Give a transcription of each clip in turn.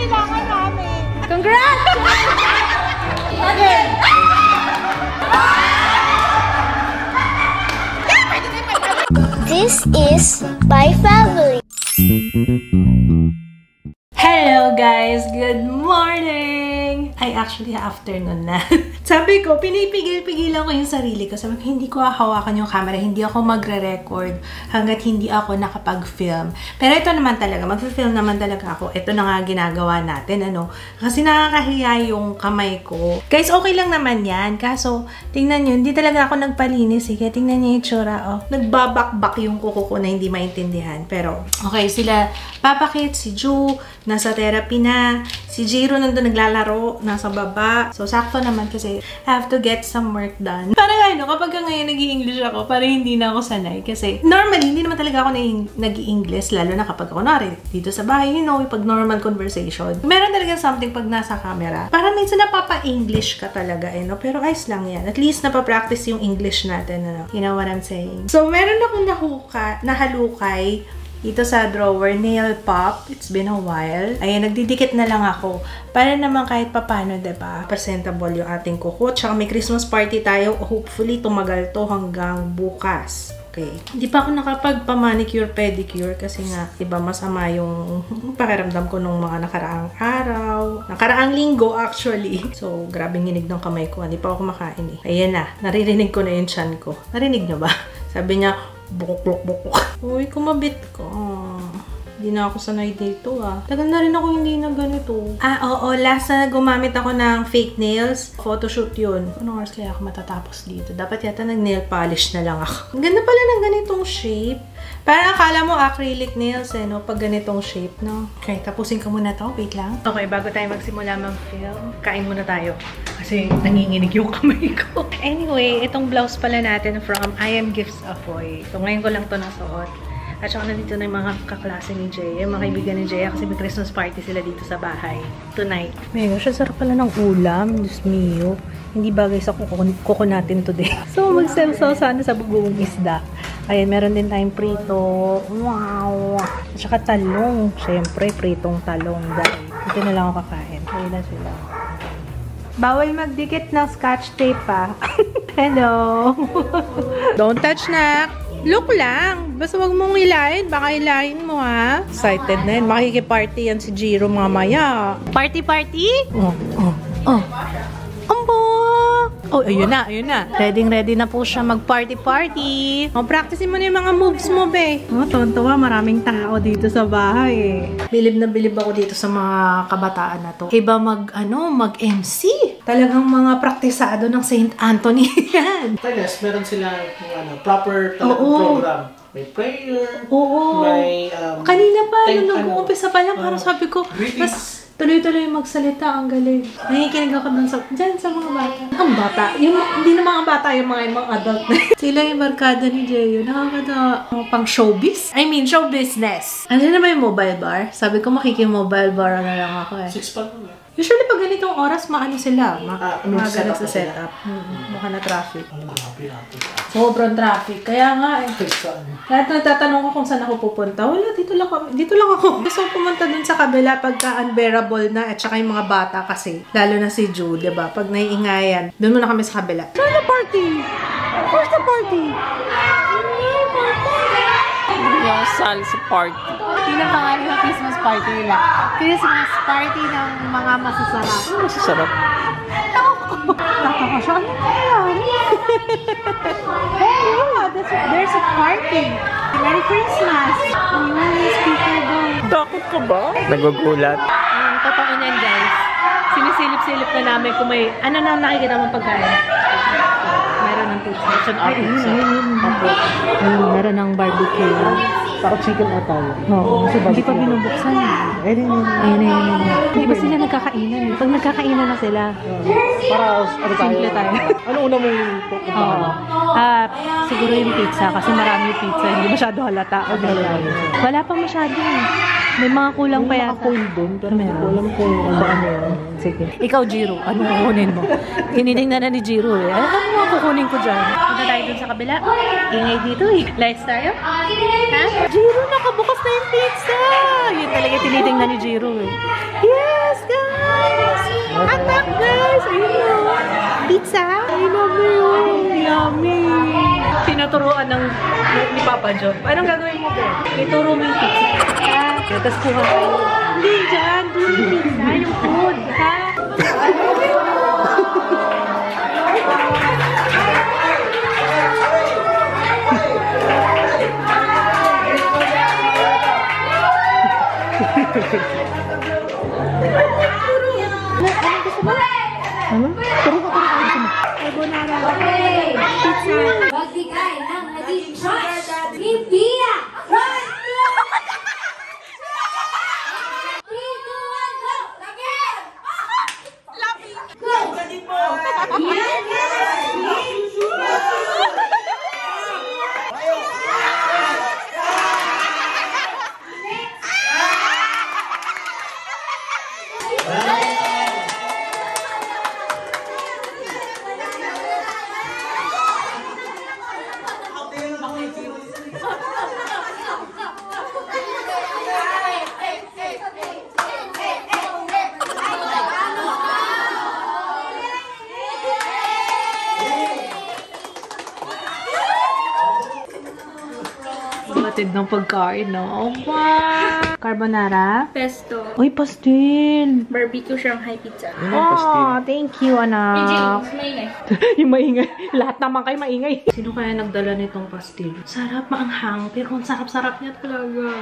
kailangan namin. Congrats! Okay. This is my family. Hello guys! Good morning! Ay, actually, afternoon na. Sabi ko, pinipigil-pigilan ko yung sarili ko. Sabi ko, hindi ko hahawakan yung camera, hindi ako magre-record hanggat hindi ako nakapag-film. Pero ito naman talaga, mag-film naman talaga ako. Ito na nga ginagawa natin, ano. Kasi nakakahiya yung kamay ko. Guys, okay lang naman yan. Kaso, tingnan nyo, hindi talaga ako nagpalinis. Sige, tingnan nyo yung itsura. Oh, nagbabakbak yung kuko ko na hindi maintindihan. Pero, okay, sila, Papa Kit, si Ju, nasa therapy na. Si Jiro nandun naglalaro, nasa baba. So, sakto naman kasi I have to get some work done. Parang ano, kapag ngayon nag-i-English ako, parang hindi na ako sanay. Kasi normally, hindi naman talaga ako nag-i-English, lalo na kapag ako dito sa bahay, you know, pag normal conversation. Meron talaga something pag nasa camera. Parang minsan napapa-English ka talaga, eh, no? Pero ayos lang yan. At least napapractice yung English natin, ano? You know what I'm saying? So, meron akong nahalukay dito sa drawer, nail pop. It's been a while. Ayan, nagdidikit na lang ako. Para naman kahit papano, diba? Presentable yung ating kuko. Tsaka may Christmas party tayo. Hopefully, tumagal to hanggang bukas. Okay. Hindi pa ako nakapagpa-manicure, pedicure kasi nga, diba, masama yung pakiramdam ko nung mga nakaraang araw. Nakaraang linggo, actually. So, grabe nginig ng kamay ko. Hindi pa ako kumakain, eh. Ayan na. Naririnig ko na yung chan ko. Narinig nyo ba? Sabi niya, bukok. Uy, kumabit ko. Hindi na ako sanay dito, ah. Tagal na rin ako hindi na ganito. Ah, oo. Last na gumamit ako ng fake nails. Photoshoot yun. Anong oras kaya ako matatapos dito? Dapat yata nag-nail polish na lang ako. Ang ganda pala ng ganitong shape. Parang akala mo acrylic nails, eh, no? Pag ganitong shape, no? Okay, tapusin ko muna to. Wait lang. Okay, bago tayo magsimula mag-film, kain muna tayo. Kasi nanginginig yung kamay ko. Anyway, itong blouse pala natin from I Am Gifts Afoy. So, ngayon ko lang to nasuot. At saka nandito na yung mga kaklase ni Jay, yung mga kaibigan ni Jay, kasi may Christmas party sila dito sa bahay. Tonight. Mega, siya sarap pala ng ulam. Diyos mio. Hindi bagay sa kuko natin today. So, mag-self-saw sana sa buong isda. Ayan, meron din tayong prito. Wow! At saka talong. Siyempre, pritong talong. Dahil ito na lang ako kakain. Ayan na sila. Bawal magdikit ng scotch tape, pa. Hello! Don't touch, na. Look lang. Basta wag mong hilahin. Baka hilahin mo, ha? Excited na yun. Makikiparty yan si Jiro mamaya. Party? Oh. Ambo! Oh, ayun na. Ready na po siya mag-party. Oh, practicein mo na yung mga moves mo, be. Oh, tontuwa. Maraming tao dito sa bahay, eh. Bilib na bilib ako dito sa mga kabataan na to. Iba mag-MC. Talagang mga praktisado ng St. Anthony yan. Yes, meron sila proper program. May prayer. Oo. May kanina pa, nung nag-uumpisa pa lang, parang sabi ko, mas tuloy-tuloy magsalita, ang galing. Nakikinig ako dyan sa mga bata. Ang bata. Hindi na mga bata, yung mga adult na. Sila yung barkada ni Jeyo. Nakakata pang showbiz. I mean, show business. Ano na ba yung mobile bar? Sabi ko makikimobile bar na lang ako, eh. 6 pa lang. Usually, pag ganitong oras, maano sila. Mga ganit sa setup setup. Mukha na traffic. Sobrang traffic. Kaya nga, eh. Lahat nagtatanong ko kung saan ako pupunta. Wala, dito lang ako. Gusto ko pumunta dun sa kabila pagka unbearable na at saka yung mga bata kasi. Lalo na si Jude, diba? Pag naiingayan, dun muna kami sa kabila. Where's the party? Where's the party? Yung salsa party. Pinapangari ng Christmas party nila. Christmas party ng mga masasarap. Masasarap. Tataka siya. Ano nangyayari? Hey, yeah, there's a party. Merry Christmas. May speaker doon. Takot ka ba? Nagugulat. Ang totoo niyan, guys. Sinisilip-silip na namin kung may ano na nakikita mong pagkain. Meron ng pizza. Meron ng barbecue. Takot chicken atay. Oo. Hindi pa binubuksan. Ayun. Hindi ba sila nagkakainan? Pag nagkakainan na sila, Para ano tayo? simple tayo. Ano una mong Oo. Siguro yung pizza kasi marami yung pizza. Hindi masyado halata. Wala pa masyado. May mga kulang pa yata. coin doon, pero Meron. alam ko ano yan. Sige. Ikaw, Jiro. Ano kukunin mo? Tinitingnan na ni Jiro, eh. Ano mga kukunin ko dyan? Punta tayo dun sa kabila. Ingay dito, eh. Lights tayo? Ha? Jiro, nakabukas na yung pizza! Yun talaga tinitingnan ni Jiro eh. Yes, guys! Anak, guys! Ayun o. Pizza? I love you. Yummy. Tinuturuan ni Papa John. Anong gagawin mo, girl? Ituro mo yung pizza. Tapos kuha kayo. Hindi, dyan. Doon yung pizza. Yung food. Ha? Magbigay ng naging trust ni Pia! 1, 2, 3, 2, 1, go! Again! Go! Yan, Matid ng pagkain, no? Oh, wow! Carbonara? Pesto. Uy, pastil! Barbecue Shanghai pizza. Oh, thank you, anak. James, maingay. Yung maingay. Lahat naman kayo maingay. Sino kaya nagdala nitong pastil? Sarap, maanghang. Pero ang sarap-sarap niya talaga.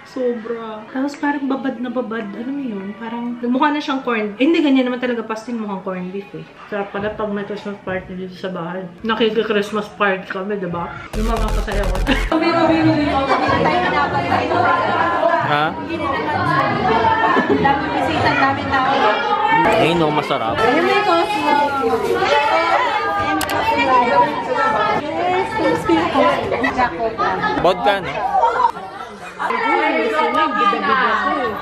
Sobra. Tapos parang babad na babad. Ano mo yun? Parang mukha na siyang corn. Hindi, ganyan naman talaga pastil. Mukhang corn beef eh. Sarap pala pag may Christmas party dito sa bahay. Nakiki-Christmas party kami, diba? Yung mga pasaya ko. Ha? Dami bisita, dami tao. Ayun no, masarap. Ayun may Cosmo. Yes, gusto yung Cosmo. Jaco pa. Vodka, no? Gusto niya, bida-bida ko eh.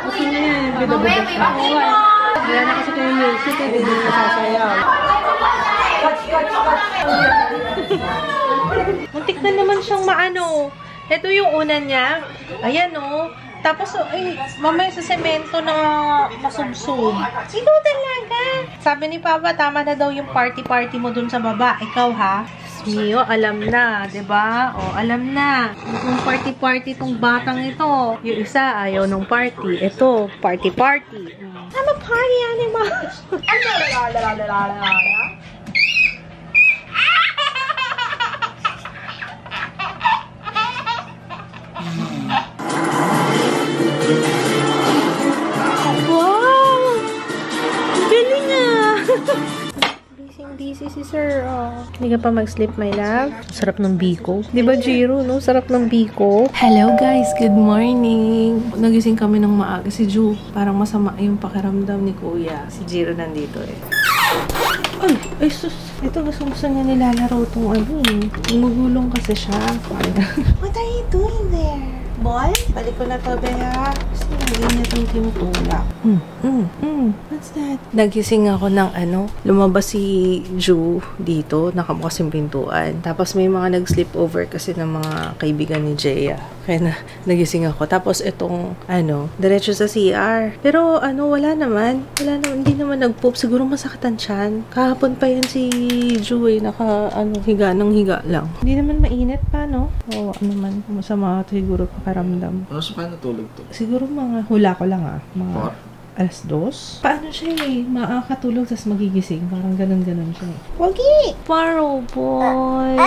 Gusto niya yung bida-bida ko. Wala na kasi kayo music eh, hindi na sasayaw. Muntik na naman siyang maano. Ito yung una niya. Ayan o. Tapos, ay, mamaya sa semento na masubsob. Ikaw talaga. Sabi ni Papa, tama na daw yung party-party mo dun sa baba. Ikaw ha? Mio, alam na, 'di ba? O, alam na. Yung party-party tong batang ito. Yung isa, ayaw nung party. Ito, party-party. I'm a party animal. Wow! Galing ah! Busy si sir. Oh. Hindi ka pa mag-sleep, my love? Sarap ng biko. Di ba, Jiro, no? Sarap ng biko. Hello, guys. Good morning. Nagising kami ng maaga. Si Ju, parang masama yung pakiramdam ni Kuya. Si Jiro nandito eh. Ay, sus. Ito, gusto niya nilalaro itong ano eh. Gumugulong kasi siya. What are you doing there? Boy? Balik ko na to, Bea. Kasi lagi niya itong tinutulak. What's that? Nagising ako ng ano, lumabas si Ju dito, nakabukas yung pintuan. Tapos may mga nag-sleep over kasi ng mga kaibigan ni Jaya. Kaya nagising ako. Tapos itong, ano, diretso sa CR. Pero ano, wala naman. Hindi naman nag-poop. Siguro masakit ang tiyan. Kahapon pa yan si Ju eh, higa ng higa lang. Hindi naman mainit pa, no? Oo, ano man, masama siguro pakiramdam. Ano sa paano tulog to? Siguro mga hula ko lang mga alas 2. Paano siya eh? Makakatulog tapos magigising. Parang ganun-ganun siya eh. Wagi! Paro boy!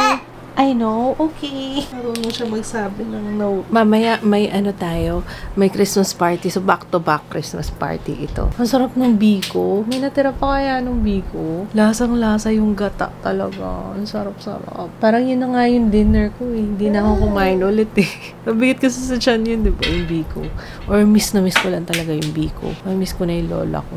I know, okay. Marunong siya magsabi ng no. Mamaya may ano tayo, may Christmas party. So back-to-back Christmas party ito. Ang sarap ng biko. May natira pa kaya ng biko. Lasang-lasa yung gata talaga. Ang sarap-sarap. Parang yun na nga yung dinner ko eh. Hindi na ako kumain ulit eh. Mabigat kasi sa tiyan yun, di ba? Yung biko. Or miss ko lang talaga yung biko. Miss ko na yung lola ko.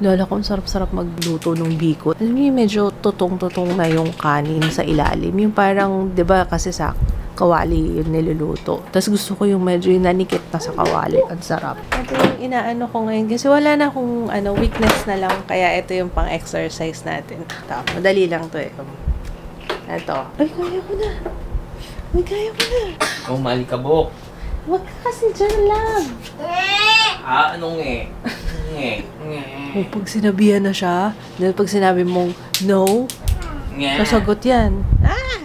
Lola ko, ang sarap-sarap magluto ng biko. Alam niyo, medyo tutong-tutong na yung kanin sa ilalim. Yung parang, di ba, kasi sa kawali yung niluluto. Tapos gusto ko yung medyo yung nanikit na sa kawali. Ang sarap. Ito yung inaano ko ngayon. Kasi wala na akong weakness na lang. Kaya ito yung pang-exercise natin. Ito, madali lang to eh. Ito. Ay, kaya ko na. Ay, kaya ko na. Oh, malikabok. Huwag ka kasi dyan lang. Anong Pag sinabihan na siya, dahil pag sinabi mong no, sasagot yan.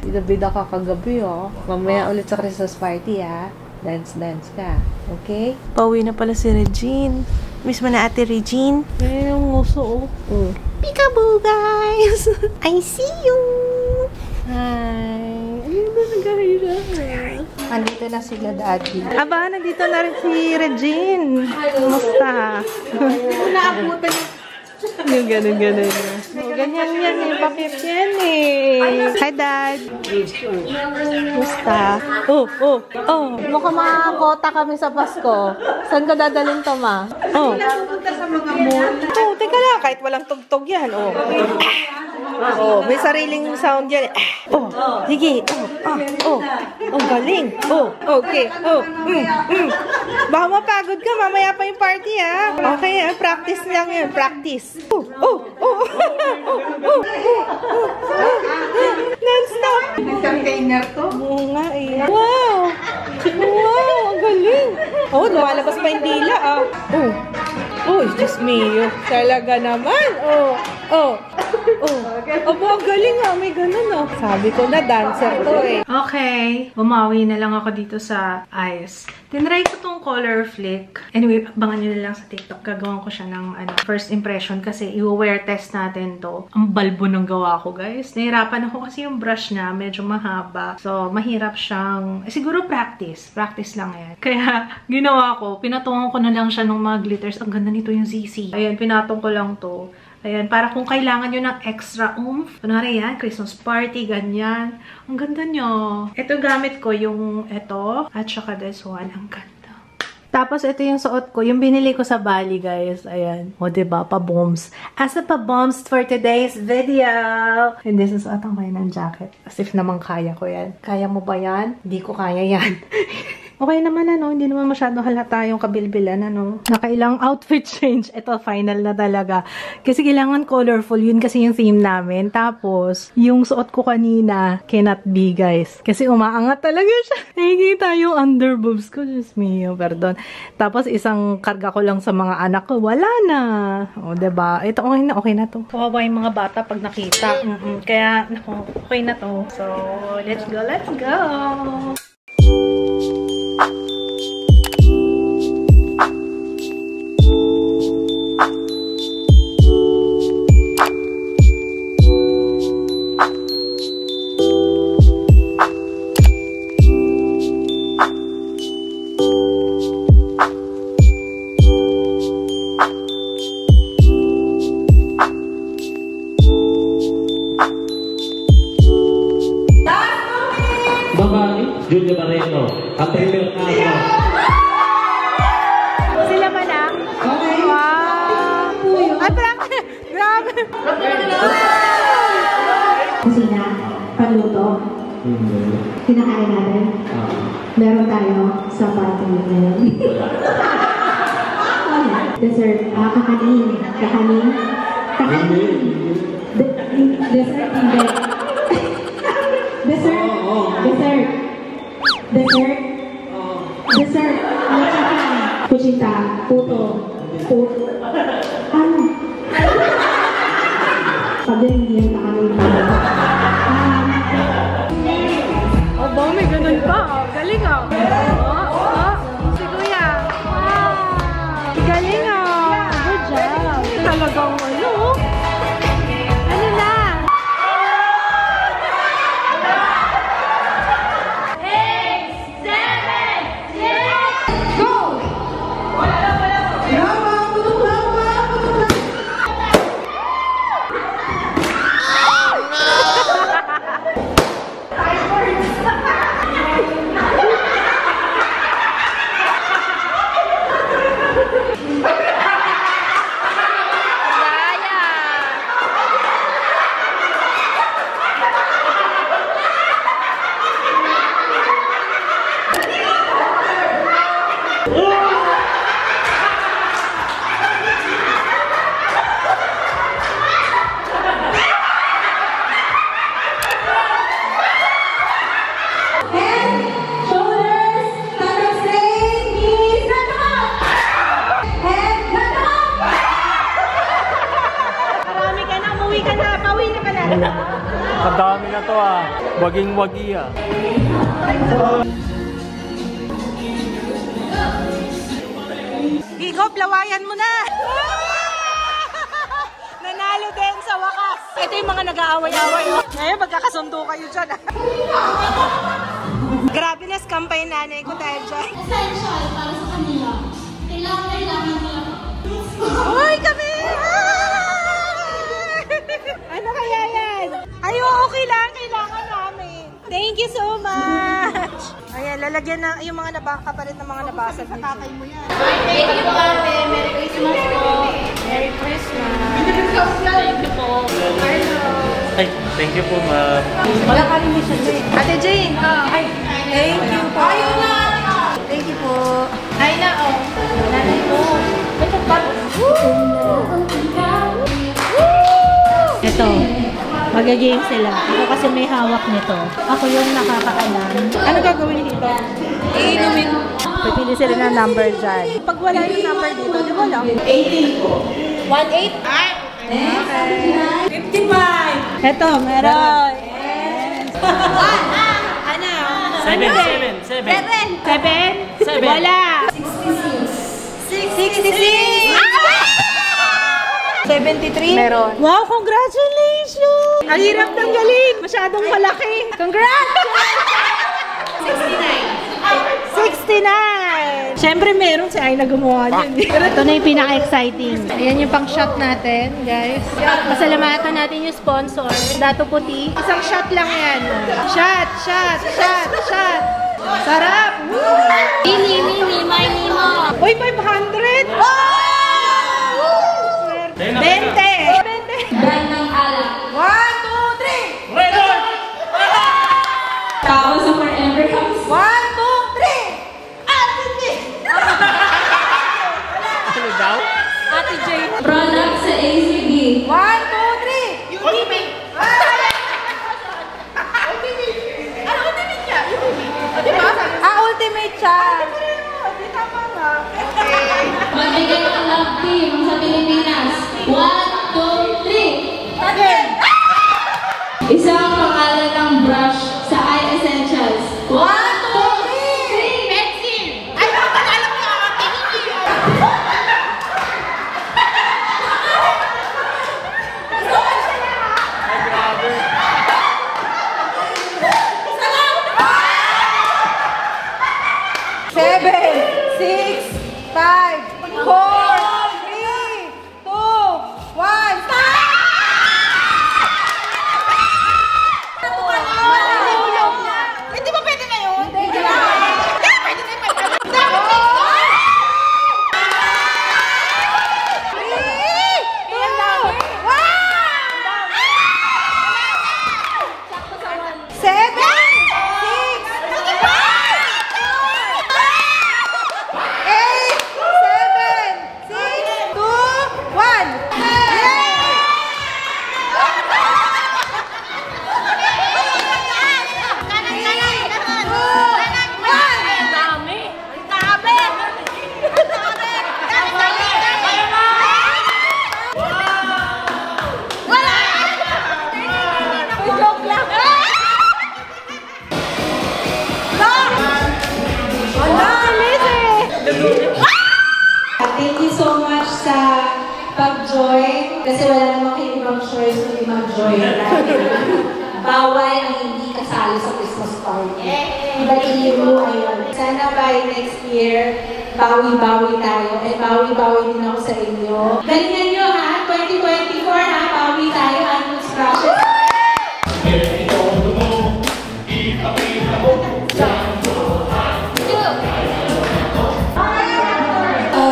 Bida-bida ka kagabi, oh. Mamaya ulit sa Christmas party, ha. Dance-dance ka. Okay? Pauwi na pala si Regine. Miss mo na Ate Regine? Ganyan yung nguso, oh. Peekaboo, guys! I see you! Hi! Ayun na, nag-aray siya. Andito na sila, Daddy. Aba, nandito na rin si Regine. Kumusta? Naabutan yung ganun. Oh, ganyan yan eh. Bakit yan eh? Hi, Dad. Kumusta? Oh. Mukhang makakota kami sa Pasko. Saan ka dadalhin to, Ma? Oh. Pupunta sa mga mall. Oh, teka lang. Kahit walang tugtog yan. Oh. Oh, may sariling sound yan. Oh, sige. Oh, galing. Oh, okay. Oh, Baka mapagod ka. Mamaya pa yung party, ha? Okay, practice lang yun. Practice. Non-stop. Container to. Oo nga eh. Wow! Ang galing. Oh, lumalabas pa yung dila, ah. Oh, Diyos mio. Talaga naman. Aba, ang galing ah. May ganun, oh. Sabi ko na, dancer to eh. Okay. Bumawi na lang ako dito sa eyes. Tinry ko tong color flick. Anyway, abangan nyo na lang sa TikTok. Gagawin ko siya ng first impression kasi i-wear test natin to. Ang balbo ng gawa ko, guys. Nahirapan ako kasi yung brush niya medyo mahaba. So, mahirap siyang... siguro practice. Practice lang yan. Kaya, ginawa ko, pinatungan ko na lang siya ng mga glitters. Ang ganda nito yung ZC. Ayan, pinatong ko lang to. Ayan, para kung kailangan nyo ng extra oomph. Kunwari yan, Christmas party, ganyan. Ang ganda nyo. Ito gamit ko yung ito. At saka this one. Ang ganda. Tapos ito yung suot ko. Yung binili ko sa Bali, guys. Ayan. O, diba? Pa-bombs. As a pa-bombs for today's video. And this is atang kayo ng jacket. As if naman kaya ko yan. Kaya mo ba yan? Hindi ko kaya yan. Okay naman, hindi naman masyado halata yung kabilbilan, Nakailang outfit change. Ito, final na talaga. Kasi kailangan colorful. Yun kasi yung theme namin. Tapos, yung suot ko kanina, cannot be, guys. Kasi umaangat talaga siya. Nakikita yung underboobs ko. Diyos mio, pardon. Tapos, isang karga ko lang sa mga anak ko. Wala na. O, diba? Ito, okay na to. Kawawa yung mga bata pag nakita. Kaya, okay na to. So, let's go. Julio Barreto, ang premier na Sila ba na? Okay. Wow! Ay, grabe! Kusina, panluto. Kinakain natin. Meron tayo sa party ngayon. Dessert, kakanin. Dessert, hindi. Dessert. Kuchita, puto. Ano? Pag hindi yan kakain natin. Aba, may ganun pa. Galing si Kuya. Wow! Galing Good job. Talagang ano na? Waging-wagi ah. Gigo, plawayan mo na! Nanalo din sa wakas. Ito yung mga nag-aaway-aaway. Oh. Ngayon, magkakasundo kayo dyan. Grabe na scam pa yung nanay ko dahil dyan. Essential para sa kanila. Kailangan nila. Uy, kami! Ano kaya yan? Ay, okay lang. Kailangan namin. Thank you so much! Ayan, lalagyan na yung mga kapalit ng mga nabasag nito. Tatay mo yan. Thank you po, ate. Merry Christmas po. Merry Christmas! Thank you po. Ay, thank you po, ma'am. Wala ka rin mission din. Ate Jane! Ay, thank you po. Ayaw na! Thank you po. Ay na, oh. Nanay mo. Ito. Mag-game sila. Ako kasi may hawak nito. Ako yung nakakaalam. Ano gagawin dito? Iinumin. Pipili sila ng number dyan. Pag wala yung number dito, di wala. 18 po. 1-8? Ay! Okay. 55! Ito, meron. Yes. Ano? 7. 7? Wala. 66! 73? Meron. Wow, congratulations! Ang hirap ng galing. Masyadong malaki. Congrats! 69! Siyempre meron si Aina gumawa dyan. Pero ito na yung pinaka-exciting. Ayan yung pang-shot natin, guys. Pasalamatan natin yung sponsor. Dato Puti. Isang shot lang yan. Shot, shot, shot, shot. Sarap! Mini, my Nemo. Uy, 500! Oh! 20! 20! Brand ng alak. 1, 2, 3! Tao sa forever comes. 1, 2, 3! Ate Jane. Product sa ACB. 1, 2, 3! Ultimate! Ano ultimate siya? Diba? Ultimate siya! Di tama nga. Magbigay ng love team sa Pilipinas. 1, 2, 3. Isang pangalan ng brush sa Eye Essentials. 1, 2, 3. Pencil. Ay, bakit alam niyo ang aking Seven, 6, 5, 4, 3, 2, 1, stop! Hindi ba pwede na yun? Hindi ba? Pwede na yun. Thank you so much sa pag-join. Kasi wala namang kayo ibang choice kung mag-join natin. Bawal ang hindi kasali sa Christmas party. Baliw, ayun. Sana by next year, bawi-bawi tayo. Eh, bawi-bawi din ako sa inyo. Galingan nyo ha, 2024 ha, bawi tayo. Anong scratches?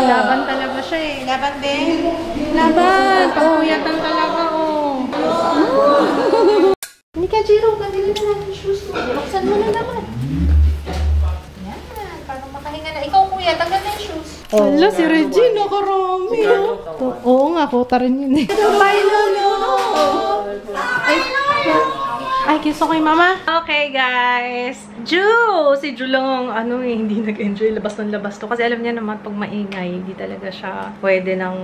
Laban talaga siya eh. Laban din. Laban. Pagkuyatan talaga oh. Hindi ka, Jiro. Gandili na natin yung shoes mo. Buksan mo na naman. Yan. Para makahinga na. Ikaw, kuya. Tanggal na yung shoes. Hala, si Regine. Nakarami. Oo nga. Kota rin yun eh. Bye, Lolo. Ay, kiss ko kay mama. Okay, guys. Si Ju lang, hindi nag-enjoy. Labas ng labas to. Kasi alam niya naman, pag maingay, hindi talaga siya pwede ng,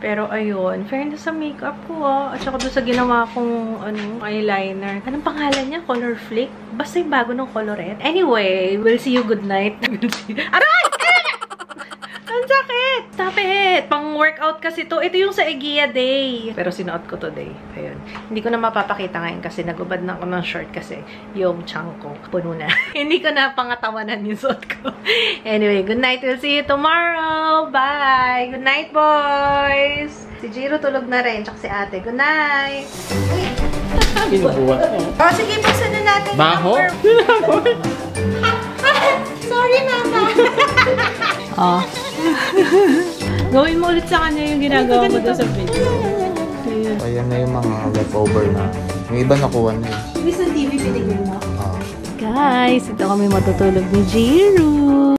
Pero ayun, fairness sa makeup ko, At saka doon sa ginawa kong, eyeliner. Anong pangalan niya? Color Flick? Basta yung bago ng colorette. Anyway, we'll see you. Good night. Aray! Ang sakit! Stop it! Pang-workout kasi to. Ito yung sa Egia Day. Pero sinuot ko today. Ayun. Hindi ko na mapapakita ngayon kasi nagubad na ako ng short kasi yung chunk ko puno na. Hindi ko na pangatawanan yung suot ko. Anyway, good night. We'll see you tomorrow. Bye! Good night, boys! Si Jiro tulog na rin. Tsaka si ate. Good night! Oh, sige, buksan na natin. Baho? Sorry, mama! Oh. Gawin mo ulit sa kanya yung ginagawa mo doon sa video. Ayan na yung mga leftover na. Yung iba nakuha na yun. Ibig sa TV pinigil mo? Guys, ito kami matutulog ni Jiro.